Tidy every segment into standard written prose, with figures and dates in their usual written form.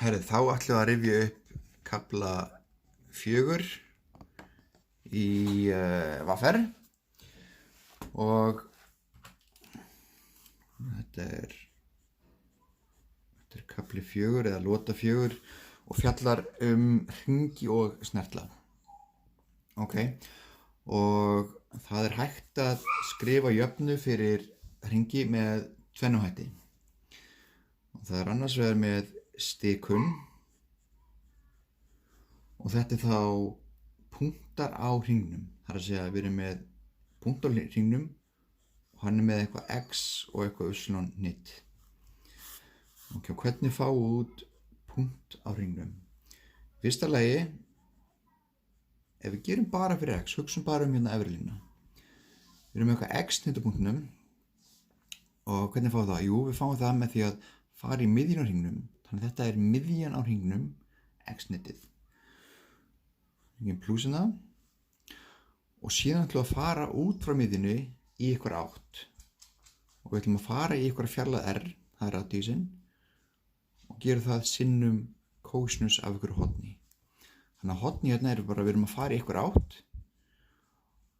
Herri, þá ætlum við að rifja upp kafla 4 í VFR og þetta er kafli 4 eða lota 4 og fjallar hringi og snertla. Ok, og það er hægt að skrifa jöfnu fyrir hringi með tvennum hætti. Og það er annars vegar með stikun og þetta er þá punktar á hringnum. Það er að segja að við erum með punkt á hringnum og hann er með eitthvað x og eitthvað y hnitt. Ok, og hvernig fáum við út punkt á hringnum? Fyrsta lagi, ef við gerum bara fyrir x, hugsum bara hérna efri lína. Við erum með eitthvað x hnitt á punktinum og hvernig fáum við það? Jú, við fáum það með því að fara í miðjun á hringnum. Þannig að þetta er miðjan á hringnum, x hnittið. Hringin plúsina og síðan ætlum við að fara út frá miðjunni í einhver átt. Og við ætlum að fara í einhver fjarlægð r, það er radíusinn, og gera það sinnum kósinus af einhverju horni. Þannig að horni hérna er bara, við erum að fara í einhver átt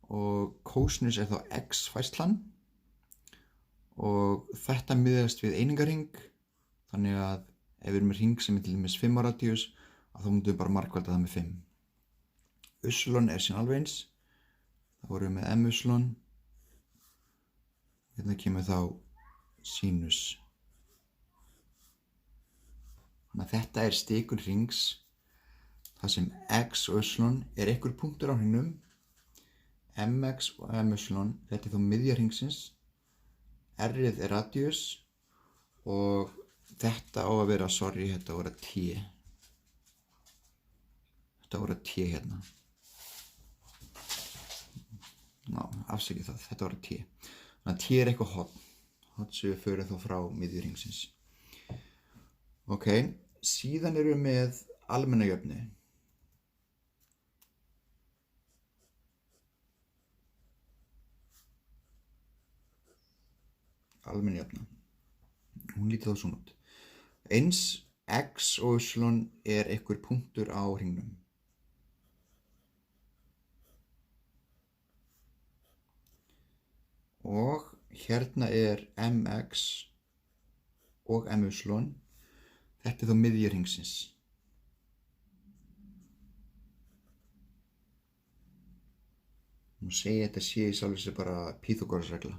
og kósinus er þá x færslan og þetta miðast við einingarhring. Þannig að ef við erum með hring sem er til dæmis 5 á radíus, þá myndum við bara margfalda það með 5. Y er síðan alveg eins. Þá vorum við með my. Hérna kemur þá sínus. Þannig að þetta er stikun hrings. Það sem x og y er einhver punktur á hringnum. Mx og my, þetta er þá miðja hringsins. R-ið er radíus og þetta á að vera, þetta voru t. Þetta voru t hérna. Ná, afsakið það, þetta voru t. Þannig að t er eitthvað horn. Horn sem við förum þá frá miðju hringsins. Ok, síðan erum við með almenna jöfnu. Almenna jöfna. Hún lítur þá svona út. Eins x og y er einhver punktur á hringnum. Og hérna er mx og my. Þetta er þá miðja hringsins. Nú segi ég þetta sé í sjálfu sér bara Pýþagórasregla.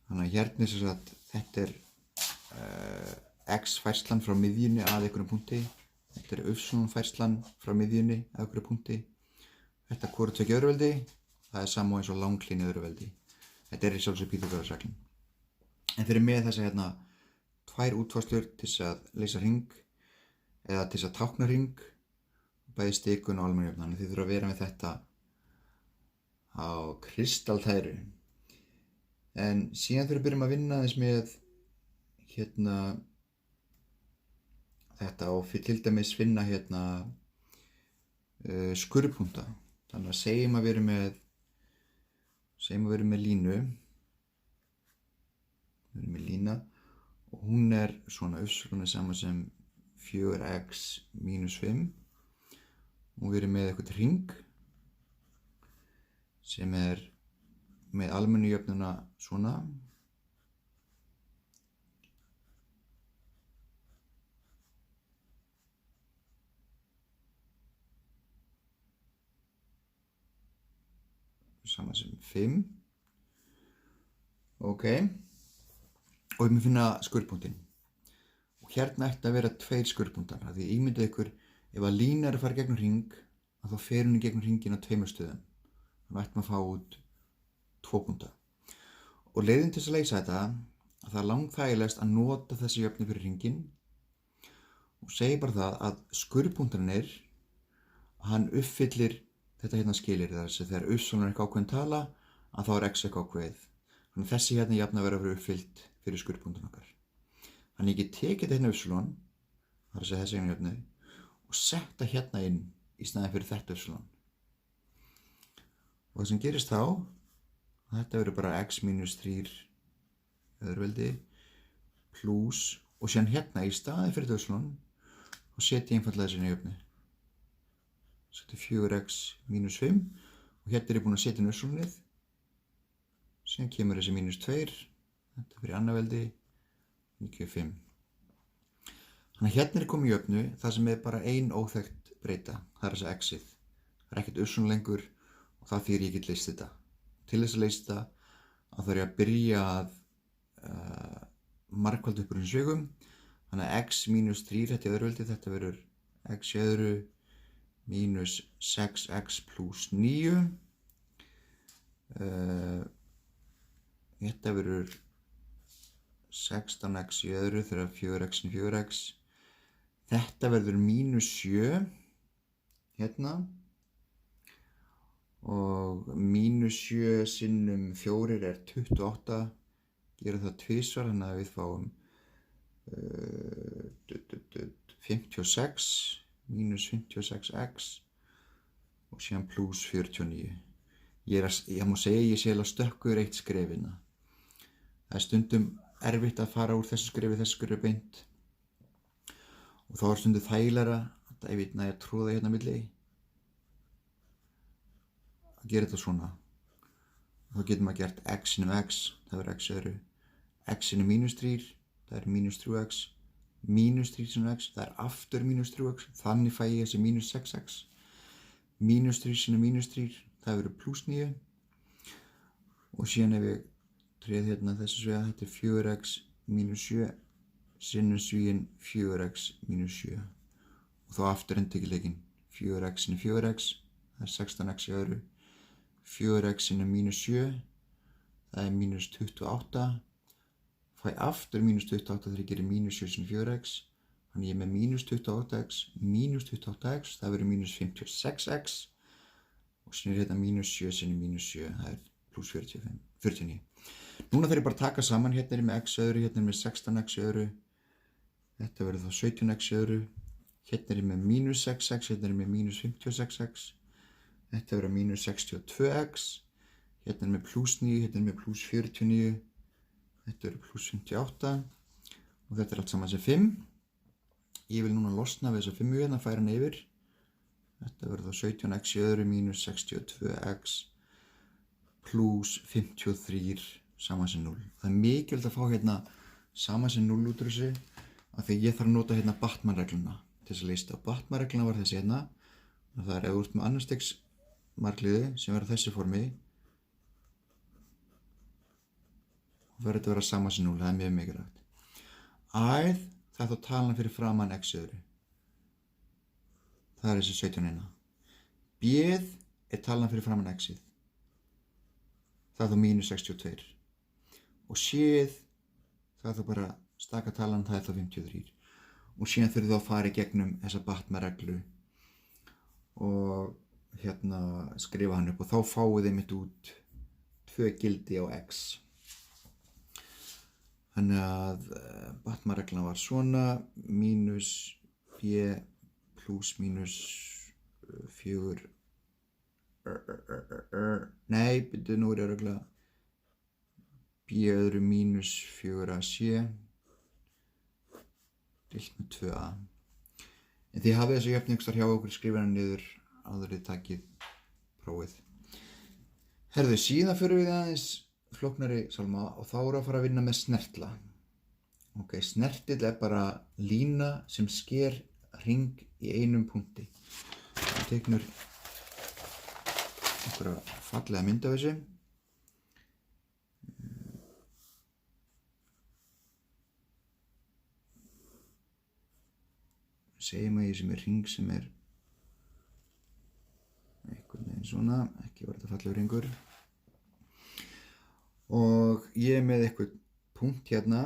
Þannig að hérna er sem sagt, þetta er x færslan frá miðjunni að einhverjum punkti. Þetta er y færslan frá miðjunni að einhverjum punkti. Þetta hvoru tveggja öðruveldi, það er sama eins og langlínu öðruveldi. Þetta er í sjálfu sér Pýþagórasreglan. En þeir eru með þess að hérna tvær útfærslur til þess að leysa hring eða til þess að tákna hring, bæði stikun og almenna jöfnu. Þannig þið þurfa að vera með þetta á kristaltæru. En síðan þegar við byrjum að vinna aðeins með hérna þetta og til dæmis finna hérna skurðpunkta. Þannig að segjum að við erum með línu. Við erum með lína og hún er svona y saman sem 4x mínus 5 og við erum með eitthvað hring sem er með almennu jöfnuna svona. Saman sem 5. Ok. Og við finna skurðpunktinn. Og hérna ætti að vera 2 skurðpunktar. Því ímyndið ykkur, ef að lína er að fara gegnum hring, þá fer hún í gegnum hringinn á 2 stöðum. Þannig ætti maður að fá út 2 punkta. Og leiðin til þess að leysa þetta, að það er langþægilegast að nota þessi jöfnu fyrir hringinn og segi bara það að skurðpunkturinn er að hann uppfyllir þetta hérna skilyrði, þess að þegar y er eitthvað ákveðin tala, að þá er x eitthvað ákveðið. Þannig að þessi hérna jafna verður að vera uppfyllt fyrir skurðpunktinn okkar. Þannig ég get tekið þetta hérna y, það er að segja þessi hérna jöfnu, og setta hérna inn í staðinn fyrir þetta y. Og það sem gerist þá, þetta verður bara x mínus 3 öðruveldi, plús og síðan hérna í staði fyrir y og setja ég einfallega þessi inn í jöfnu. Setja 4x mínus 5 og hérna ég búinn að setja inn y-ið. Síðan kemur þessi mínus 2, þetta fyrir annarveldi, 95. Þannig að hérna komið í jöfnu það sem bara ein óþekkt breyta, það þessa x-ið. Það ekkert y lengur og það þýðir ég get leyst þetta. Til þess að leysa þetta þá þarf ég að byrja að margfalda upp úr svigum. Þannig að x mínus 3 þetta í öðruveldi, þetta verður x í öðru mínus 6x pluss 9. Þetta verður 16x í öðru þegar 4x í 4x. Þetta verður mínus 7 hérna og mínus 7 sinnum 4 er 28, gera það tvisvar þannig að við fáum 56 mínus 56x og síðan pluss 49. Ég má segja ég sé alveg stökkur eitt skrefina. Það stundum erfitt að fara úr þessu skrefi beint og þá stundum þægilegra að ég næ að tróða hérna milli að gera þetta svona. Þá getur maður gert x sinnum x, það verður x öðru, x sinnum mínus 3, það er mínus 3x, mínus 3 sinnum x, það er aftur mínus 3x, þannig fæ ég þessi mínus 6x, mínus 3 sinnum mínus 3, það verður pluss 9 og síðan ef ég treð hérna þessu svega, þetta er 4x mínus 7 sinnum svíinn 4x mínus 7 og þá aftur endurleikinn 4x sinnum 4x, það er 16x í öðru, 4x sinnum mínus 7, það er mínus 28, fæ aftur mínus 28 þegar ég gerir mínus 7 sinnum 4x, þannig ég er með mínus 28x, það verður mínus 56x og síðan er þetta mínus 7 sinnum mínus 7, það er pluss 49. Núna þarf ég bara að taka saman, hérna er ég með x öðru, hérna er ég með 16x öðru, þetta verður þá 17x öðru, hérna er ég með mínus 6x, hérna er ég með mínus 56x, þetta verður mínus 62x, hérna er með pluss 9, hérna er með pluss 49, þetta verður pluss 58 og þetta er allt saman sem 5. Ég vil núna losna við þessa 5 hérna, færa hann yfir. Þetta verður þá 17x í öðru mínus 62x pluss 53 saman sem 0. Það er mikilvægt að fá hérna saman sem 0 út úr þessu af því ég þarf að nota hérna Bachmann-regluna til þess að leysa. Bachmann-regluna var þessi hérna. Það er ef þú ert með annars stigs margliði sem verður þessi formi og verður þetta að vera saman sem 0. Það er mjög mikilvægt. Æð það er þá talan fyrir framan x öðru. Það er þessi 17 hérna. B-ið er talan fyrir framan x-ið. Það er þá mínus 62. Og C-ið, það er þá bara staka talan, það er þá 53. Og síðan þurfum við að fara í gegnum þessa Bachmann-reglu og hérna skrifa hann upp og þá fáið þið mitt út 2 gildi á x. Þannig að Bachmann-reglan var svona, mínus b pluss mínus 4, nei, byrju nú er ég regla b öðru mínus 4ac deilt með 2a. En þið hafið þessu jöfningstar hjá okkur, skrifa hann niður áður þið takið prófið. Herðu, síðan förum við aðeins flóknari sálma og þá erum við að fara að vinna með snertla. Ok, snertill er bara lína sem sker hring í einum punkti. Það teiknur einhverja fallega mynd af þessu. Segjum að ég sem er hring sem er einhvern veginn svona, ekki var þetta fallegur hringur. Og ég er með eitthvað punkt hérna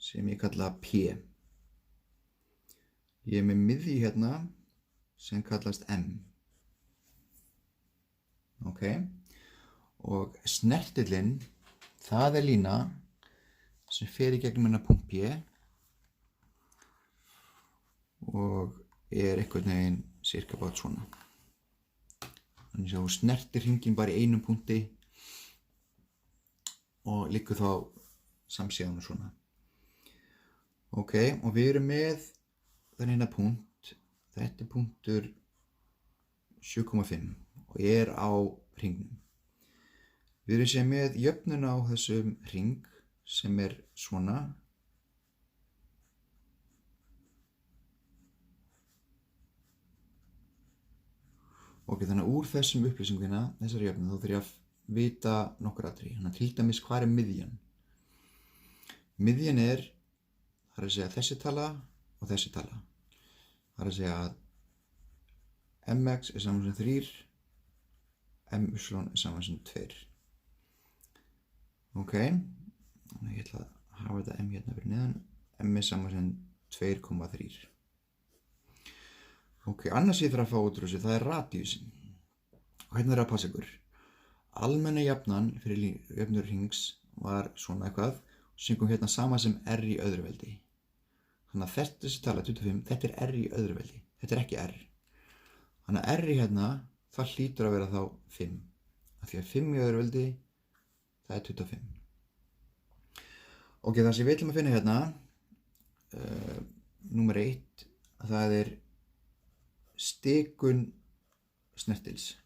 sem ég kalla P. Ég er með miðju hérna sem kallast M. Ok, og snertillinn, það er lína sem fer í gegnum hennar punkt P og er einhvern veginn cirka bát svona. Þannig að þú snertir hringinn bara í einum punkti og liggur þá samsíðan og svona. Ok, og við erum með þennan punkt, þetta er punktur 7,5 og ég er á hringnum. Við erum séð með jöfnuna á þessum hring sem er svona. Ok, þannig að úr þessum upplýsinguna, þessari jöfnu, þá þurf ég að vita nokkur atriði. Þannig að til dæmis hvað er miðjan? Miðjan er, það er að segja þessi tala og þessi tala. Það er að segja að mx er saman sem 3, my er saman sem 2. Ok, þannig að ég ætla að hafa þetta m hérna fyrir neðan, m er saman sem 2,3. Ok, annars ég þarf að fá út úr þessu, það er radíusin. Og hérna er að passa ykkur. Almenna jafnan fyrir jöfnur hrings var svona eitthvað, sem kom hérna sama sem r í öðru veldi. Þannig að þessi tala, 25, þetta er r í öðru veldi. Þetta er ekki r. Þannig að r í hérna, það hlýtur að vera þá 5. Af því að 5 í öðru veldi, það er 25. Ok, það sem við ætlum að finna hérna, númer 1, það er stikun snertils.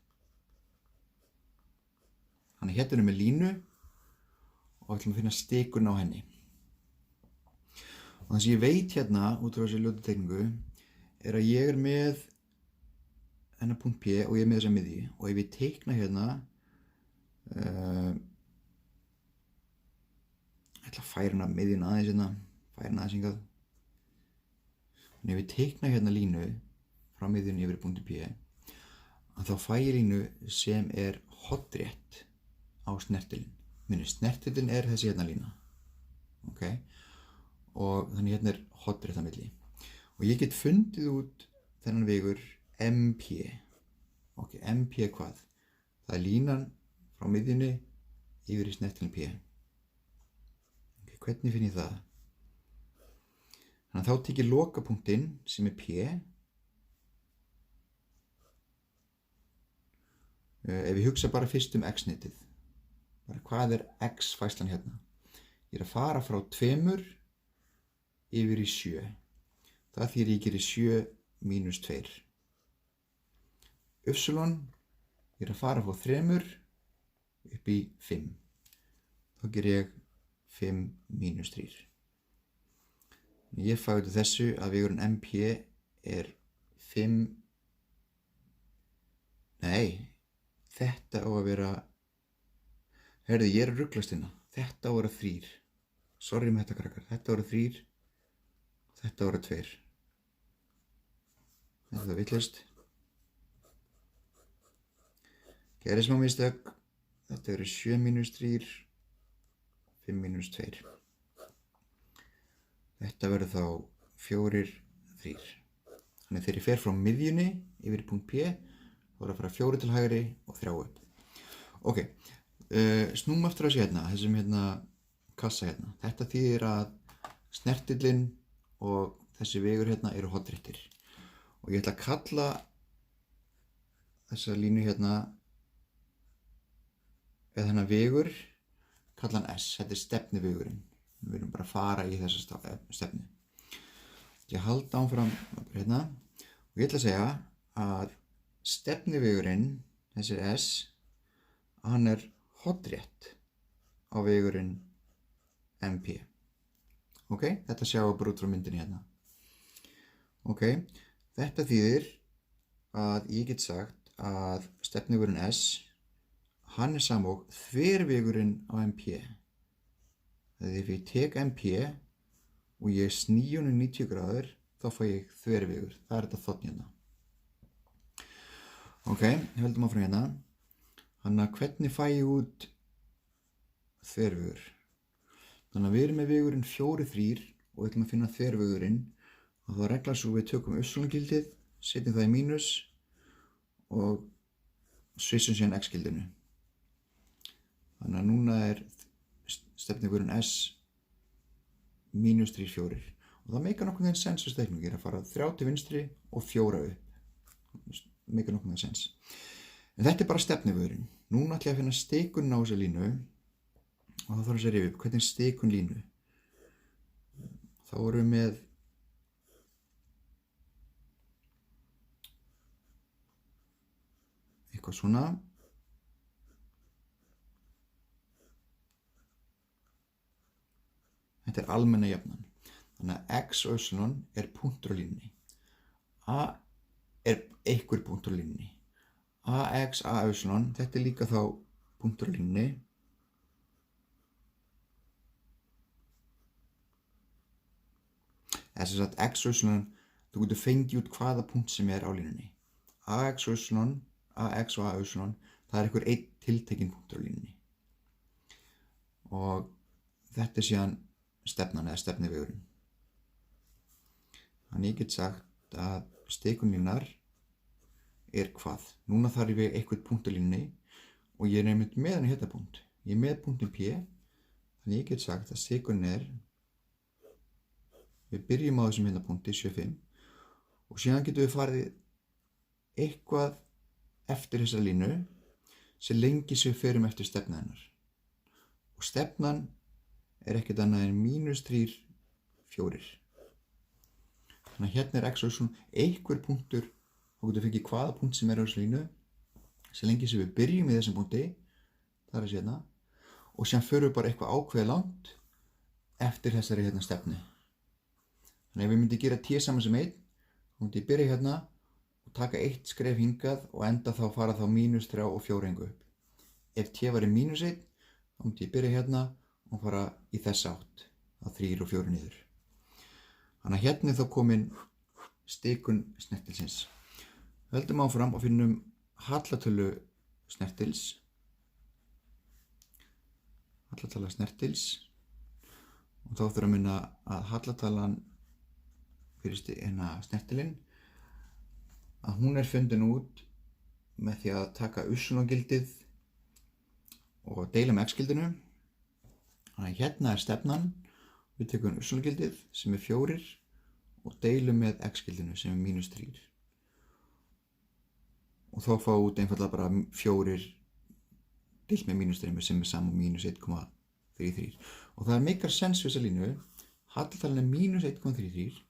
Þannig hérna erum við línu og ætlum að finna stikun á henni. Og það sem ég veit hérna út frá þessu ljótu teikningu er að ég er með hennar punkt P og ég er með þessa miðju og ef ég teikna hérna ég ætla að færa hana miðjuna aðeins hérna, færa hana aðeins hingað. En ef ég teikna hérna línu frá miðjunni yfir punkti P að þá fæ ég línu sem er hornrétt á snertilinn. Minni, snertilinn er þessi hérna lína. Ok? Og þannig hérna er hornrétt á milli. Og ég get fundið út þennan vegur MP. Ok, MP hvað? Það er línan frá miðjunni yfir í snertilinn P. Ok, hvernig finn ég það? Þannig að þá tek ég lokapunktinn sem er P. Ef ég hugsa bara fyrst x-netið, bara hvað er x-fæslan hérna? Ég er að fara frá 2 yfir í 7. Það þýðir ég gerir 7 mínus 2. Upsilon, ég er að fara frá 3 upp í 5. Þá gerir ég 5 mínus 3. Ég fæ út af þessu að vegurinn MP er 5, nei, þetta á að vera, herði, ég er að ruglast hérna, þetta á að vera 3. Sorry með þetta krakkar, þetta á að vera 3, þetta á að vera 2. Þetta er vitlaust. Gerði smá mistök, þetta eru 7 mínus 3, 5 mínus 2. Þetta verður þá 4, 3. Þannig þegar ég fer frá miðjunni yfir í punkt P, þá er að fara 4 til hægri og 3 upp. Ok, snúm aftur á þessu hérna, þessum hérna kassa hérna. Þetta þýðir að snertillinn og þessi vegur hérna eru hornréttir. Og ég ætla að kalla þessa línu hérna, eða þennan vegur, kalla hann S. Þetta er stefnivegurinn. Við erum bara að fara í þessa stefnu. Ég halda áfram hérna og ég ætla að segja að stefnivegurinn, þessi S, hann er hornrétt á vegurinn MP. Ok, þetta sjáum við bara út frá myndinni hérna. Ok, þetta þýðir að ég get sagt að stefnivegurinn S, hann er sama og þvervegurinn á MP. Þegar ef ég tek MP og ég sný honum 90 gráður, þá fæ ég þvervegur. Það er þetta þarna hérna. Ok, höldum áfram hérna. Þannig að hvernig fæ ég út þvervegur? Þannig að við erum með vegurinn 4, 3 og við ætlum að finna þvervegurinn. Og þá regla svo við tökum upsilon-gildið, setjum það í mínus og svissum síðan x-gildinu. Þannig að núna er stefnivegurinn S mínus 3, 4. Og það meikar nokkuð þenn sens á steikningu. Ég er að fara 3 til vinstri og 4 upp. Meikar nokkuð þenn sens. En þetta er bara stefnivegurinn. Núna ætla ég að finna stikun á þessa línu og þá þarf að rifja upp hvernig stikun línu. Þá þá erum við með eitthvað svona. Þetta er almenna jafnan. Þannig að x og y er punktur á línunni. A er einhver punktur á línunni. AX, AY, þetta er líka þá punktur á línunni. Eða sem sagt x og y, þú getur fengið út hvaða punkt sem er á línunni. AX og y, AX og AY, það er einhver einn tiltekinn punktur á línunni. Og þetta er síðan stefnan eða stefnivegurinn. Þannig ég get sagt að stikunlínar er hvað? Núna þarf ég eitthvað punkt á línunni og ég er einmitt með hann hérna punkt. Ég er með punktin P, þannig ég get sagt að stikun er, við byrjum á þessum hérna punkti 7,5 og síðan getum við farið eitthvað eftir þessa línu sem lengi sem við förum eftir stefna hennar. Og stefnan er ekkert annað en -3, 4. Þannig að hérna er x og y einhver punktur og getur fengið hvaða punkt sem er á þessu línu sem lengi sem við byrjum í þessum punkti, það er þessi hérna, og síðan förum við bara eitthvað ákveðið langt eftir þessari hérna stefnu. Þannig að ef við myndum gera t saman sem 1, þá myndi ég byrja hérna og taka eitt skref hingað og enda þá fara þá -3 og 4 engu upp. Ef t var -1, þá myndi ég byrja hérna og fara í þess átt, að 3 og 4 niður. Þannig að hérna er þá komin stikun snertilsins. Við höldum áfram og finnum hallatölu snertils. Hallatala snertils. Og þá þurfum við að minna að hallatalan fyrir snertilinn, að hún er fundin út með því að taka y-gildið og deila með x-gildinu. Þannig að hérna er stefnan, við tekum y-gildið sem er 4 og deilum með x-gildinu sem er -3. Og þá fáum við út einfallega bara 4 deilt með -3 sem er saman -1,33. Og það er meikar sens við þessa línu, hallatalinn er -1,33,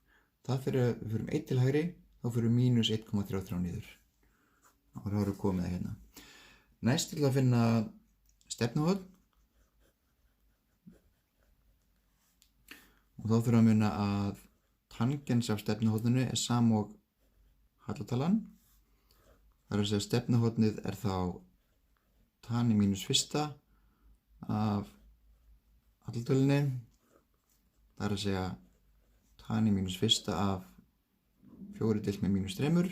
það fyrir við förum 1 til hægri, þá fyrir við -1,33 niður. Og þá erum við komið það hérna. Næst til að finna stefnuhorn. Og þá þurfum við að muna að tangens af stefnuhorninu er sama og hallatalan. Það er að segja stefnuhornið er þá tan í -1 af hallatölunni. Það er að segja tan í -1 af 4 deilt með -3.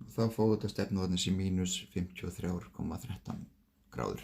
Og þá fáum við þetta stefnuhornið sem -53,13 gráður.